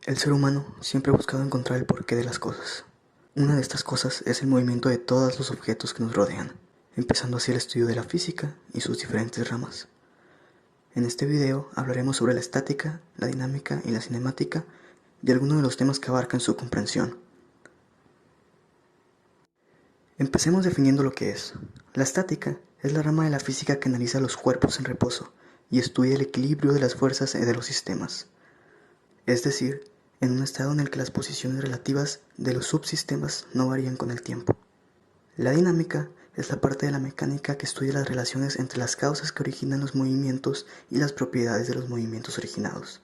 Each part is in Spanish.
El ser humano siempre ha buscado encontrar el porqué de las cosas. Una de estas cosas es el movimiento de todos los objetos que nos rodean, empezando así el estudio de la física y sus diferentes ramas. En este video hablaremos sobre la estática, la dinámica y la cinemática y algunos de los temas que abarcan su comprensión. Empecemos definiendo lo que es. La estática es la rama de la física que analiza los cuerpos en reposo y estudia el equilibrio de las fuerzas de los sistemas. Es decir, en un estado en el que las posiciones relativas de los subsistemas no varían con el tiempo. La dinámica es la parte de la mecánica que estudia las relaciones entre las causas que originan los movimientos y las propiedades de los movimientos originados.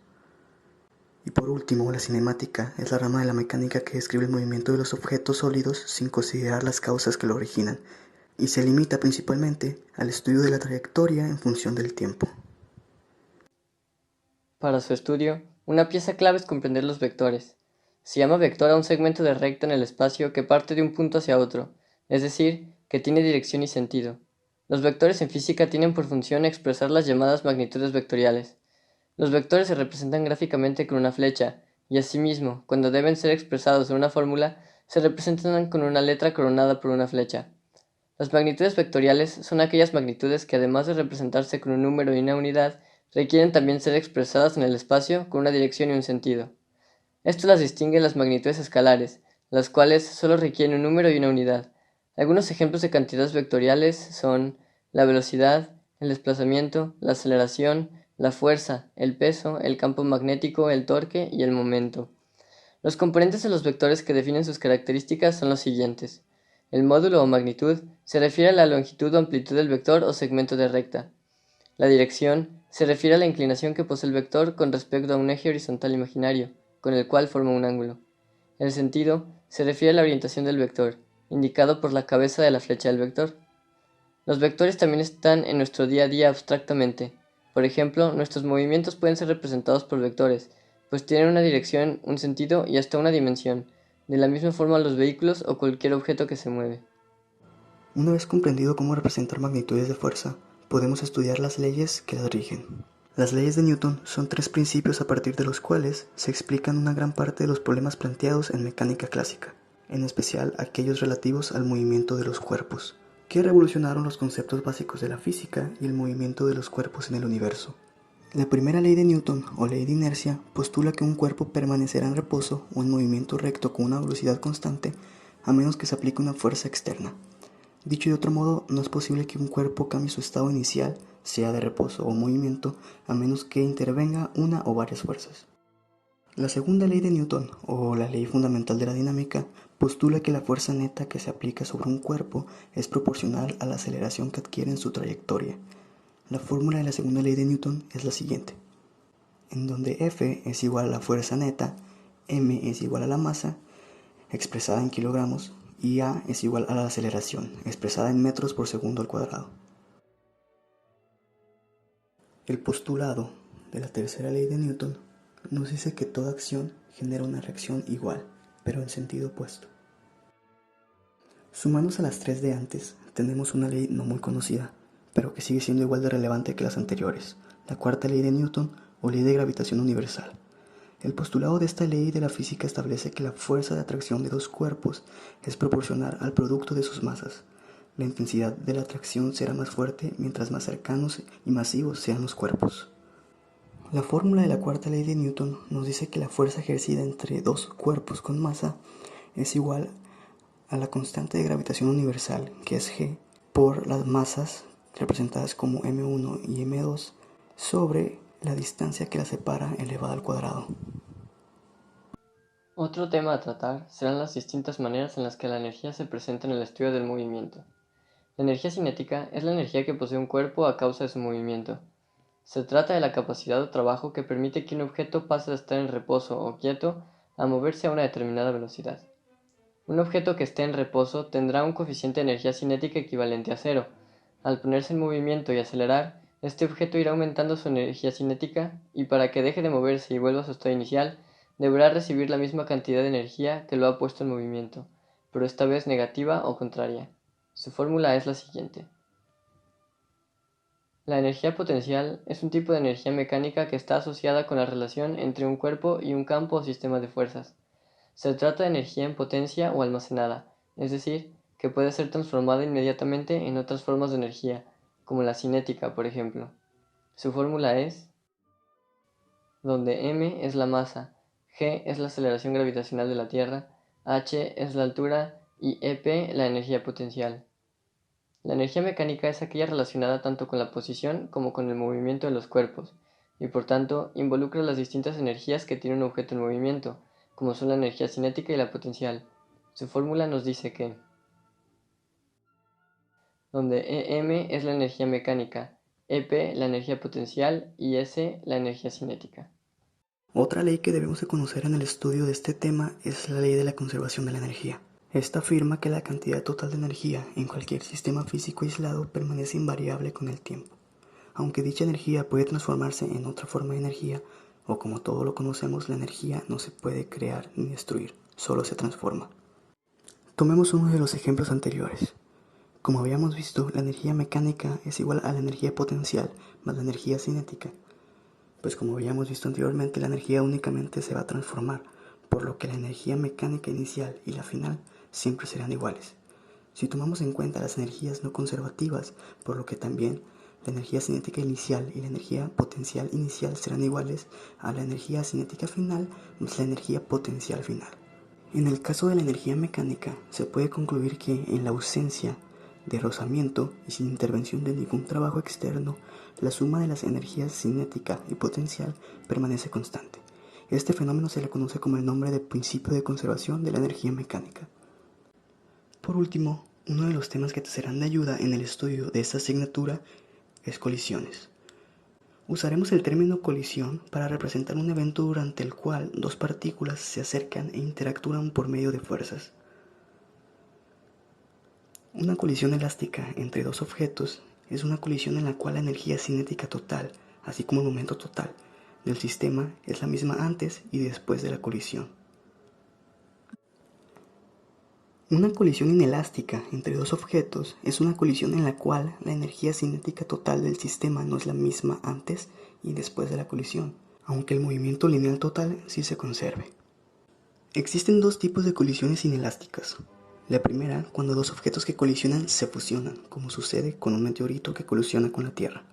Y por último, la cinemática es la rama de la mecánica que describe el movimiento de los objetos sólidos sin considerar las causas que lo originan, y se limita principalmente al estudio de la trayectoria en función del tiempo. Para su estudio, una pieza clave es comprender los vectores. Se llama vector a un segmento de recta en el espacio que parte de un punto hacia otro, es decir, que tiene dirección y sentido. Los vectores en física tienen por función expresar las llamadas magnitudes vectoriales. Los vectores se representan gráficamente con una flecha, y asimismo, cuando deben ser expresados en una fórmula, se representan con una letra coronada por una flecha. Las magnitudes vectoriales son aquellas magnitudes que, además de representarse con un número y una unidad, requieren también ser expresadas en el espacio con una dirección y un sentido. Esto las distingue de las magnitudes escalares, las cuales solo requieren un número y una unidad. Algunos ejemplos de cantidades vectoriales son la velocidad, el desplazamiento, la aceleración, la fuerza, el peso, el campo magnético, el torque y el momento. Los componentes de los vectores que definen sus características son los siguientes. El módulo o magnitud se refiere a la longitud o amplitud del vector o segmento de recta. La dirección se refiere a la inclinación que posee el vector con respecto a un eje horizontal imaginario, con el cual forma un ángulo. El sentido se refiere a la orientación del vector, indicado por la cabeza de la flecha del vector. Los vectores también están en nuestro día a día abstractamente. Por ejemplo, nuestros movimientos pueden ser representados por vectores, pues tienen una dirección, un sentido y hasta una dimensión. De la misma forma los vehículos o cualquier objeto que se mueve. Una vez comprendido cómo representar magnitudes de fuerza, podemos estudiar las leyes que las rigen. Las leyes de Newton son tres principios a partir de los cuales se explican una gran parte de los problemas planteados en mecánica clásica, en especial aquellos relativos al movimiento de los cuerpos, que revolucionaron los conceptos básicos de la física y el movimiento de los cuerpos en el universo. La primera ley de Newton, o ley de inercia, postula que un cuerpo permanecerá en reposo o en movimiento recto con una velocidad constante a menos que se aplique una fuerza externa. Dicho de otro modo, no es posible que un cuerpo cambie su estado inicial, sea de reposo o movimiento, a menos que intervenga una o varias fuerzas. La segunda ley de Newton, o la ley fundamental de la dinámica, postula que la fuerza neta que se aplica sobre un cuerpo es proporcional a la aceleración que adquiere en su trayectoria. La fórmula de la segunda ley de Newton es la siguiente, en donde F es igual a la fuerza neta, M es igual a la masa, expresada en kilogramos, y A es igual a la aceleración, expresada en metros por segundo al cuadrado. El postulado de la tercera ley de Newton nos dice que toda acción genera una reacción igual, pero en sentido opuesto. Sumados a las tres de antes, tenemos una ley no muy conocida, pero que sigue siendo igual de relevante que las anteriores, la cuarta ley de Newton o ley de gravitación universal. El postulado de esta ley de la física establece que la fuerza de atracción de dos cuerpos es proporcional al producto de sus masas. La intensidad de la atracción será más fuerte mientras más cercanos y masivos sean los cuerpos. La fórmula de la cuarta ley de Newton nos dice que la fuerza ejercida entre dos cuerpos con masa es igual a la constante de gravitación universal, que es G, por las masas representadas como m1 y m2 sobre la distancia que las separa elevada al cuadrado. Otro tema a tratar serán las distintas maneras en las que la energía se presenta en el estudio del movimiento. La energía cinética es la energía que posee un cuerpo a causa de su movimiento. Se trata de la capacidad o trabajo que permite que un objeto pase de estar en reposo o quieto a moverse a una determinada velocidad. Un objeto que esté en reposo tendrá un coeficiente de energía cinética equivalente a cero. Al ponerse en movimiento y acelerar, este objeto irá aumentando su energía cinética y para que deje de moverse y vuelva a su estado inicial, deberá recibir la misma cantidad de energía que lo ha puesto en movimiento, pero esta vez negativa o contraria. Su fórmula es la siguiente. La energía potencial es un tipo de energía mecánica que está asociada con la relación entre un cuerpo y un campo o sistema de fuerzas. Se trata de energía en potencia o almacenada, es decir, que puede ser transformada inmediatamente en otras formas de energía, como la cinética, por ejemplo. Su fórmula es donde m es la masa, g es la aceleración gravitacional de la Tierra, h es la altura y ep la energía potencial. La energía mecánica es aquella relacionada tanto con la posición como con el movimiento de los cuerpos, y por tanto involucra las distintas energías que tiene un objeto en movimiento, como son la energía cinética y la potencial. Su fórmula nos dice que donde Em es la energía mecánica, Ep la energía potencial y S la energía cinética. Otra ley que debemos de conocer en el estudio de este tema es la ley de la conservación de la energía. Esta afirma que la cantidad total de energía en cualquier sistema físico aislado permanece invariable con el tiempo. Aunque dicha energía puede transformarse en otra forma de energía, o como todo lo conocemos, la energía no se puede crear ni destruir, solo se transforma. Tomemos uno de los ejemplos anteriores. Como habíamos visto, la energía mecánica es igual a la energía potencial más la energía cinética. Pues como habíamos visto anteriormente, la energía únicamente se va a transformar, por lo que la energía mecánica inicial y la final siempre serán iguales. Si tomamos en cuenta las energías no conservativas, por lo que también la energía cinética inicial y la energía potencial inicial serán iguales a la energía cinética final más la energía potencial final. En el caso de la energía mecánica, se puede concluir que en la ausencia de rozamiento y sin intervención de ningún trabajo externo, la suma de las energías cinética y potencial permanece constante. Este fenómeno se le conoce como el nombre de principio de conservación de la energía mecánica. Por último, uno de los temas que te serán de ayuda en el estudio de esta asignatura es colisiones. Usaremos el término colisión para representar un evento durante el cual dos partículas se acercan e interactúan por medio de fuerzas. Una colisión elástica entre dos objetos es una colisión en la cual la energía cinética total, así como el momento total del sistema, es la misma antes y después de la colisión. Una colisión inelástica entre dos objetos es una colisión en la cual la energía cinética total del sistema no es la misma antes y después de la colisión, aunque el movimiento lineal total sí se conserve. Existen dos tipos de colisiones inelásticas. La primera, cuando dos objetos que colisionan se fusionan, como sucede con un meteorito que colisiona con la Tierra.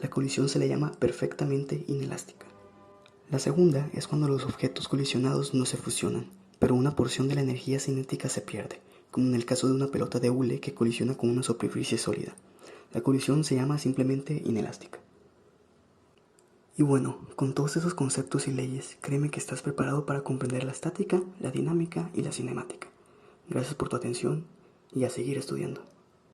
La colisión se le llama perfectamente inelástica. La segunda es cuando los objetos colisionados no se fusionan, pero una porción de la energía cinética se pierde, como en el caso de una pelota de hule que colisiona con una superficie sólida. La colisión se llama simplemente inelástica. Y bueno, con todos esos conceptos y leyes, créeme que estás preparado para comprender la estática, la dinámica y la cinemática. Gracias por tu atención y a seguir estudiando.